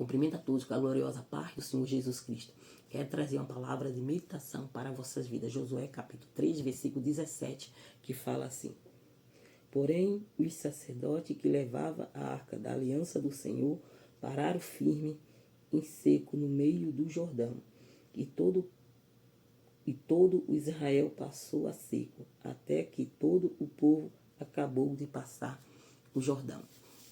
Cumprimento a todos com a gloriosa paz do Senhor Jesus Cristo. Quero trazer uma palavra de meditação para vossas vidas. Josué capítulo 3, versículo 17, que fala assim: Porém, os sacerdotes que levavam a arca da aliança do Senhor pararam firme em seco no meio do Jordão. E todo o Israel passou a seco, até que todo o povo acabou de passar o Jordão.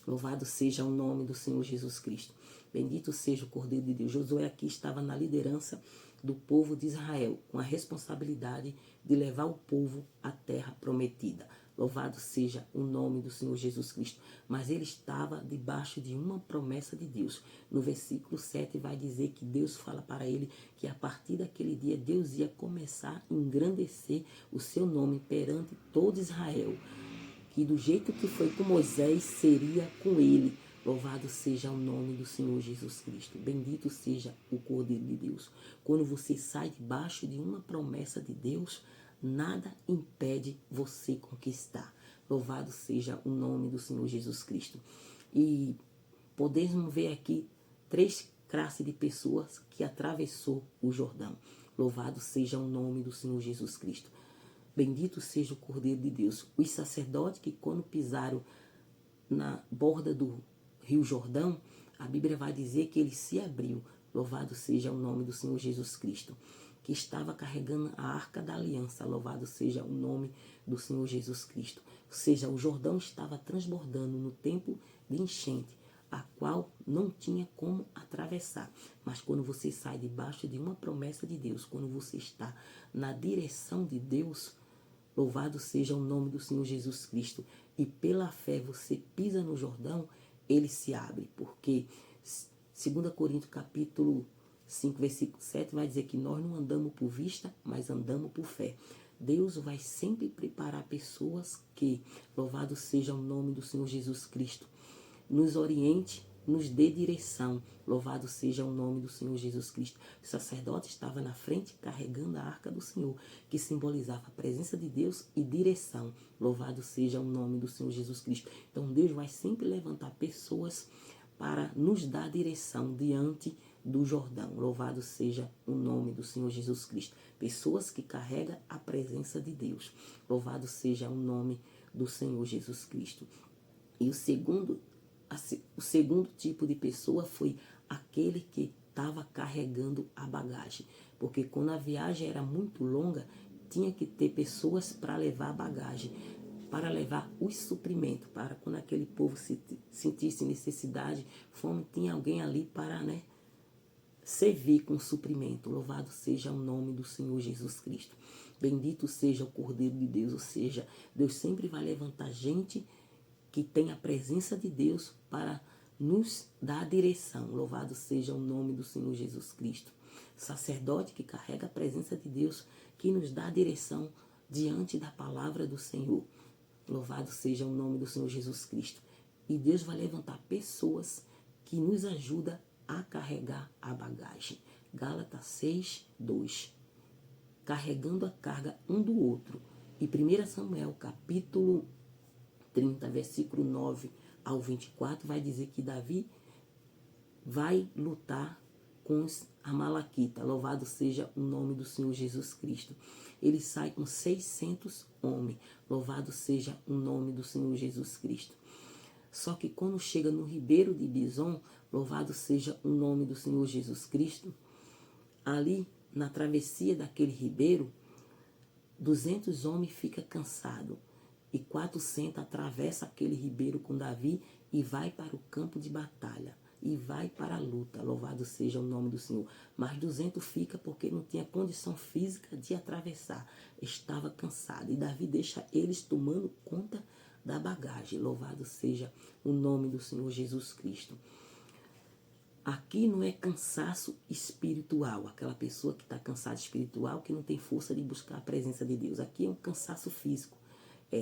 Louvado seja o nome do Senhor Jesus Cristo. Bendito seja o Cordeiro de Deus. Josué aqui estava na liderança do povo de Israel, com a responsabilidade de levar o povo à terra prometida. Louvado seja o nome do Senhor Jesus Cristo. Mas ele estava debaixo de uma promessa de Deus. No versículo 7 vai dizer que Deus fala para ele que a partir daquele dia Deus ia começar a engrandecer o seu nome perante todo Israel. Que do jeito que foi com Moisés, seria com ele. Louvado seja o nome do Senhor Jesus Cristo. Bendito seja o Cordeiro de Deus. Quando você sai debaixo de uma promessa de Deus, nada impede você conquistar. Louvado seja o nome do Senhor Jesus Cristo. E podemos ver aqui 3 classes de pessoas que atravessou o Jordão. Louvado seja o nome do Senhor Jesus Cristo. Bendito seja o Cordeiro de Deus. Os sacerdotes que quando pisaram na borda do Rio Jordão, a Bíblia vai dizer que ele se abriu. Louvado seja o nome do Senhor Jesus Cristo. Que estava carregando a arca da aliança. Louvado seja o nome do Senhor Jesus Cristo. Ou seja, o Jordão estava transbordando no tempo de enchente, a qual não tinha como atravessar. Mas quando você sai debaixo de uma promessa de Deus, quando você está na direção de Deus, louvado seja o nome do Senhor Jesus Cristo, e pela fé você pisa no Jordão, ele se abre, porque 2 Coríntios capítulo 5, versículo 7 vai dizer que nós não andamos por vista, mas andamos por fé. Deus vai sempre preparar pessoas que, louvado seja o nome do Senhor Jesus Cristo, nos oriente, nos dê direção. Louvado seja o nome do Senhor Jesus Cristo. O sacerdote estava na frente carregando a arca do Senhor, que simbolizava a presença de Deus e direção. Louvado seja o nome do Senhor Jesus Cristo. Então Deus vai sempre levantar pessoas para nos dar direção diante do Jordão. Louvado seja o nome do Senhor Jesus Cristo. Pessoas que carregam a presença de Deus. Louvado seja o nome do Senhor Jesus Cristo. E o segundo tipo de pessoa foi aquele que estava carregando a bagagem. Porque quando a viagem era muito longa, tinha que ter pessoas para levar a bagagem, para levar os suprimentos, para quando aquele povo sentisse necessidade, fome, tinha alguém ali para, servir com suprimento. Louvado seja o nome do Senhor Jesus Cristo. Bendito seja o Cordeiro de Deus. Ou seja, Deus sempre vai levantar gente que tem a presença de Deus para nos dar direção. Louvado seja o nome do Senhor Jesus Cristo. Sacerdote que carrega a presença de Deus, que nos dá direção diante da palavra do Senhor. Louvado seja o nome do Senhor Jesus Cristo. E Deus vai levantar pessoas que nos ajudam a carregar a bagagem. Gálatas 6, 2. Carregando a carga um do outro. E 1 Samuel capítulo 30, versículo 9 ao 24, vai dizer que Davi vai lutar com os amalequitas. Louvado seja o nome do Senhor Jesus Cristo. Ele sai com 600 homens. Louvado seja o nome do Senhor Jesus Cristo. Só que quando chega no ribeiro de Bison, louvado seja o nome do Senhor Jesus Cristo, ali na travessia daquele ribeiro, 200 homens ficam cansados. E 400 atravessa aquele ribeiro com Davi e vai para o campo de batalha. E vai para a luta. Louvado seja o nome do Senhor. Mas 200 fica porque não tinha condição física de atravessar. Estava cansado. E Davi deixa eles tomando conta da bagagem. Louvado seja o nome do Senhor Jesus Cristo. Aqui não é cansaço espiritual. Aquela pessoa que está cansada espiritual, que não tem força de buscar a presença de Deus. Aqui é um cansaço físico.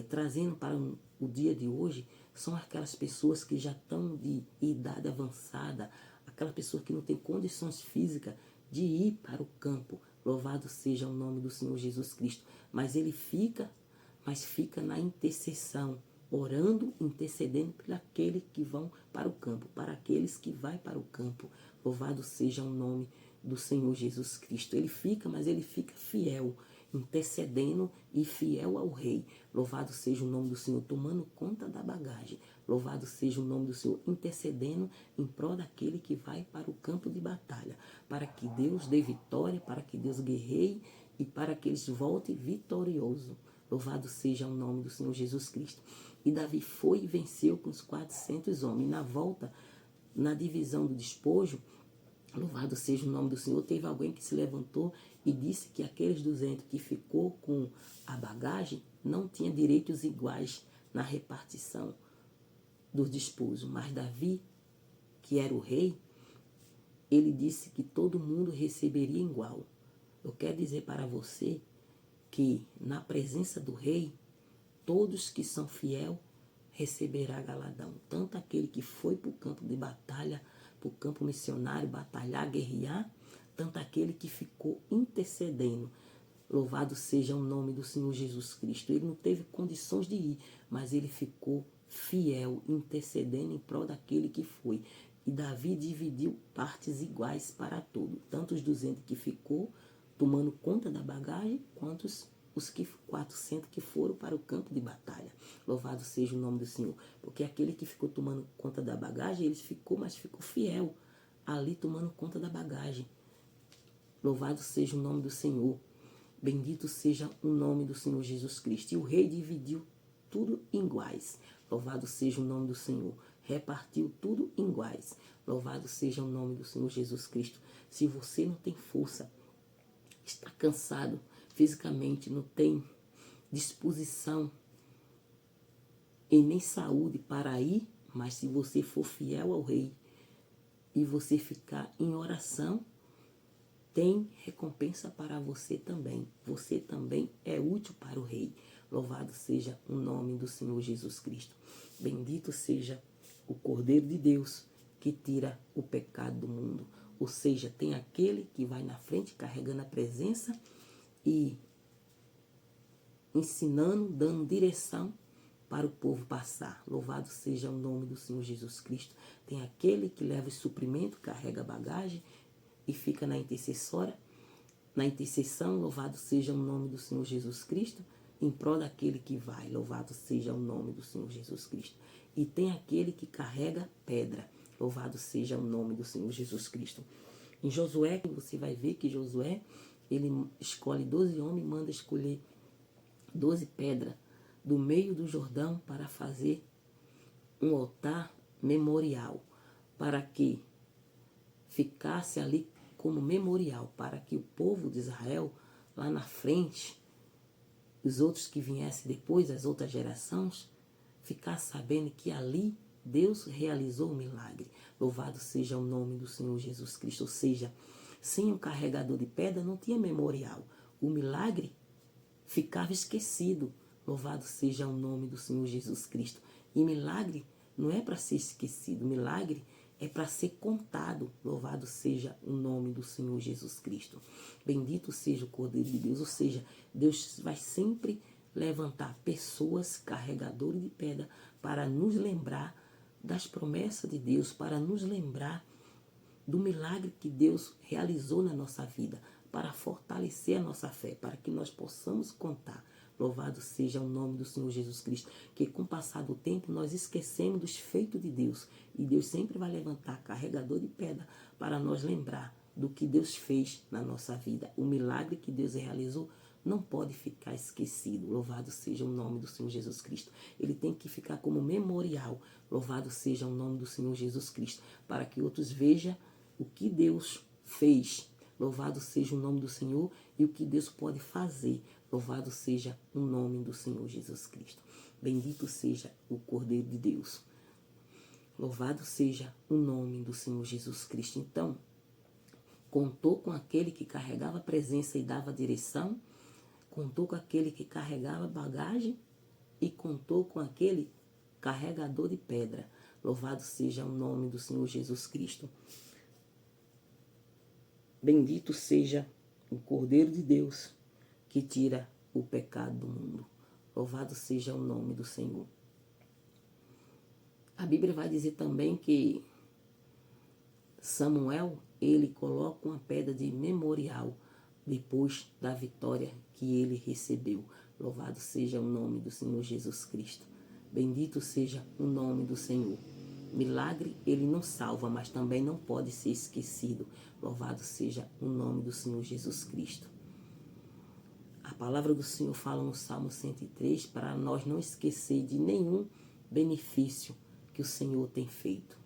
Trazendo para o dia de hoje, são aquelas pessoas que já estão de idade avançada, aquela pessoa que não tem condições físicas de ir para o campo. Louvado seja o nome do Senhor Jesus Cristo. Mas ele fica na intercessão orando, intercedendo por aqueles que vão para o campo, para aqueles que vai para o campo. Louvado seja o nome do Senhor Jesus Cristo. Ele fica, mas ele fica fiel, intercedendo e fiel ao rei. Louvado seja o nome do Senhor, tomando conta da bagagem. Louvado seja o nome do Senhor, intercedendo em prol daquele que vai para o campo de batalha, para que Deus dê vitória, para que Deus guerreie e para que eles voltem vitoriosos. Louvado seja o nome do Senhor Jesus Cristo. E Davi foi e venceu com os 400 homens. Na volta, na divisão do despojo, louvado seja o nome do Senhor, teve alguém que se levantou e disse que aqueles 200 que ficou com a bagagem não tinha direitos iguais na repartição dos despojos. Mas Davi, que era o rei, ele disse que todo mundo receberia igual. Eu quero dizer para você que na presença do rei, todos que são fiel receberá galadão. Tanto aquele que foi para o campo de batalha, para o campo missionário, batalhar, guerrear, tanto aquele que ficou intercedendo. Louvado seja o nome do Senhor Jesus Cristo. Ele não teve condições de ir, mas ele ficou fiel, intercedendo em prol daquele que foi. E Davi dividiu partes iguais para todos. Tanto os 200 que ficou tomando conta da bagagem, quanto os 400 que foram para o campo de batalha. Louvado seja o nome do Senhor. Porque aquele que ficou tomando conta da bagagem, ele ficou, mas ficou fiel ali tomando conta da bagagem. Louvado seja o nome do Senhor. Bendito seja o nome do Senhor Jesus Cristo. E o rei dividiu tudo iguais. Louvado seja o nome do Senhor. Repartiu tudo iguais. Louvado seja o nome do Senhor Jesus Cristo. Se você não tem força, está cansado fisicamente, não tem disposição e nem saúde para ir, mas se você for fiel ao rei e você ficar em oração, tem recompensa para você também. Você também é útil para o rei. Louvado seja o nome do Senhor Jesus Cristo. Bendito seja o Cordeiro de Deus que tira o pecado do mundo. Ou seja, tem aquele que vai na frente carregando a presença e ensinando, dando direção para o povo passar. Louvado seja o nome do Senhor Jesus Cristo. Tem aquele que leva o suprimento, carrega a bagagem e fica na intercessória, na intercessão. Louvado seja o nome do Senhor Jesus Cristo, em prol daquele que vai. Louvado seja o nome do Senhor Jesus Cristo. E tem aquele que carrega pedra. Louvado seja o nome do Senhor Jesus Cristo. Em Josué, você vai ver que Josué, ele escolhe 12 homens e manda escolher 12 pedras do meio do Jordão para fazer um altar memorial, para que ficasse ali como memorial, para que o povo de Israel, lá na frente, os outros que viessem depois, as outras gerações, ficassem sabendo que ali Deus realizou o milagre. Louvado seja o nome do Senhor Jesus Cristo. Ou seja, sem o carregador de pedra não tinha memorial. O milagre ficava esquecido. Louvado seja o nome do Senhor Jesus Cristo. E milagre não é para ser esquecido. Milagre é para ser contado. Louvado seja o nome do Senhor Jesus Cristo. Bendito seja o Cordeiro de Deus. Ou seja, Deus vai sempre levantar pessoas carregadoras de pedra para nos lembrar das promessas de Deus, para nos lembrar do milagre que Deus realizou na nossa vida, para fortalecer a nossa fé, para que nós possamos contar. Louvado seja o nome do Senhor Jesus Cristo, que com o passar do tempo nós esquecemos dos feitos de Deus, e Deus sempre vai levantar carregador de pedra para nós lembrar do que Deus fez na nossa vida. O milagre que Deus realizou não pode ficar esquecido. Louvado seja o nome do Senhor Jesus Cristo. Ele tem que ficar como memorial. Louvado seja o nome do Senhor Jesus Cristo, para que outros vejam o que Deus fez. Louvado seja o nome do Senhor e o que Deus pode fazer. Louvado seja o nome do Senhor Jesus Cristo. Bendito seja o Cordeiro de Deus. Louvado seja o nome do Senhor Jesus Cristo. Então, contou com aquele que carregava a presença e dava direção, contou com aquele que carregava bagagem e contou com aquele carregador de pedra. Louvado seja o nome do Senhor Jesus Cristo. Bendito seja o Cordeiro de Deus que tira o pecado do mundo. Louvado seja o nome do Senhor. Bíblia vai dizer também que Samuel, ele coloca uma pedra de memorial depois da vitória que ele recebeu. Louvado seja o nome do Senhor Jesus Cristo. Bendito seja o nome do Senhor. Milagre, ele não salva, mas também não pode ser esquecido. Louvado seja o nome do Senhor Jesus Cristo. A palavra do Senhor fala no Salmo 103 para nós não esquecer de nenhum benefício que o Senhor tem feito.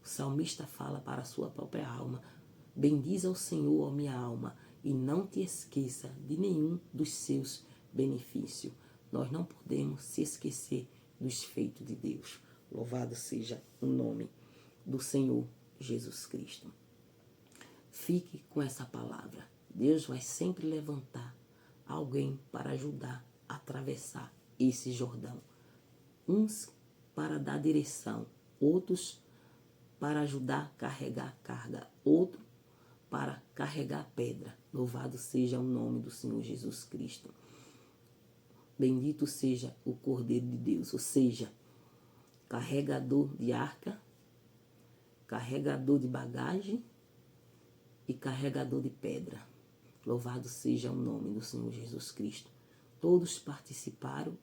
O salmista fala para a sua própria alma: bendiz ao Senhor, ó minha alma, e não te esqueça de nenhum dos seus benefícios. Nós não podemos se esquecer dos feitos de Deus. Louvado seja o nome do Senhor Jesus Cristo. Fique com essa palavra. Deus vai sempre levantar alguém para ajudar a atravessar esse Jordão. Uns para dar direção, outros para ajudar a carregar a carga, outro para carregar a pedra. Louvado seja o nome do Senhor Jesus Cristo. Bendito seja o Cordeiro de Deus, ou seja, carregador de arca, carregador de bagagem e carregador de pedra. Louvado seja o nome do Senhor Jesus Cristo. Todos participaram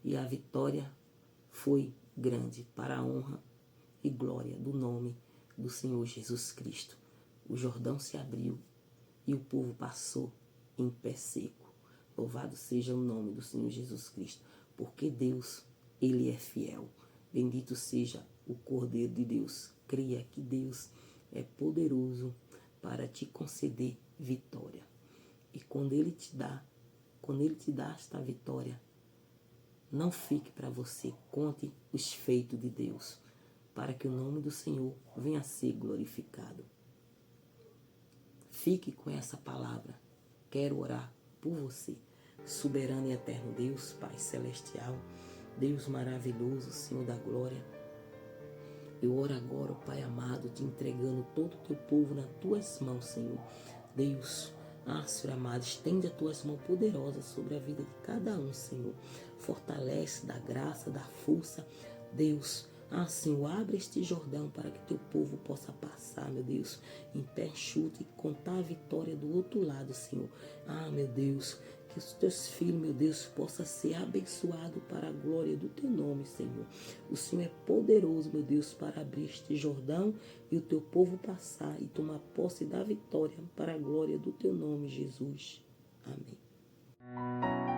e a vitória foi grande para a honra e glória do nome do Senhor Jesus Cristo. O Jordão se abriu e o povo passou em pé seco. Louvado seja o nome do Senhor Jesus Cristo, porque Deus, Ele é fiel. Bendito seja o Cordeiro de Deus. Creia que Deus é poderoso para te conceder vitória. E quando Ele te dá esta vitória, não fique para você, conte os feitos de Deus, para que o nome do Senhor venha a ser glorificado. Fique com essa palavra. Quero orar por você. Soberano e eterno Deus, Pai celestial, Deus maravilhoso, Senhor da glória. Eu oro agora, Pai amado, te entregando todo o teu povo nas tuas mãos, Senhor. Deus, Senhor amado, estende as tuas mãos poderosas sobre a vida de cada um, Senhor. Fortalece, dá graça, dá força. Deus, Senhor, abre este Jordão para que teu povo possa passar, meu Deus, em pé enxuto e contar a vitória do outro lado, Senhor. Meu Deus, que os teus filhos, meu Deus, possam ser abençoados para a glória do teu nome, Senhor. O Senhor é poderoso, meu Deus, para abrir este Jordão e o teu povo passar e tomar posse da vitória para a glória do teu nome, Jesus. Amém.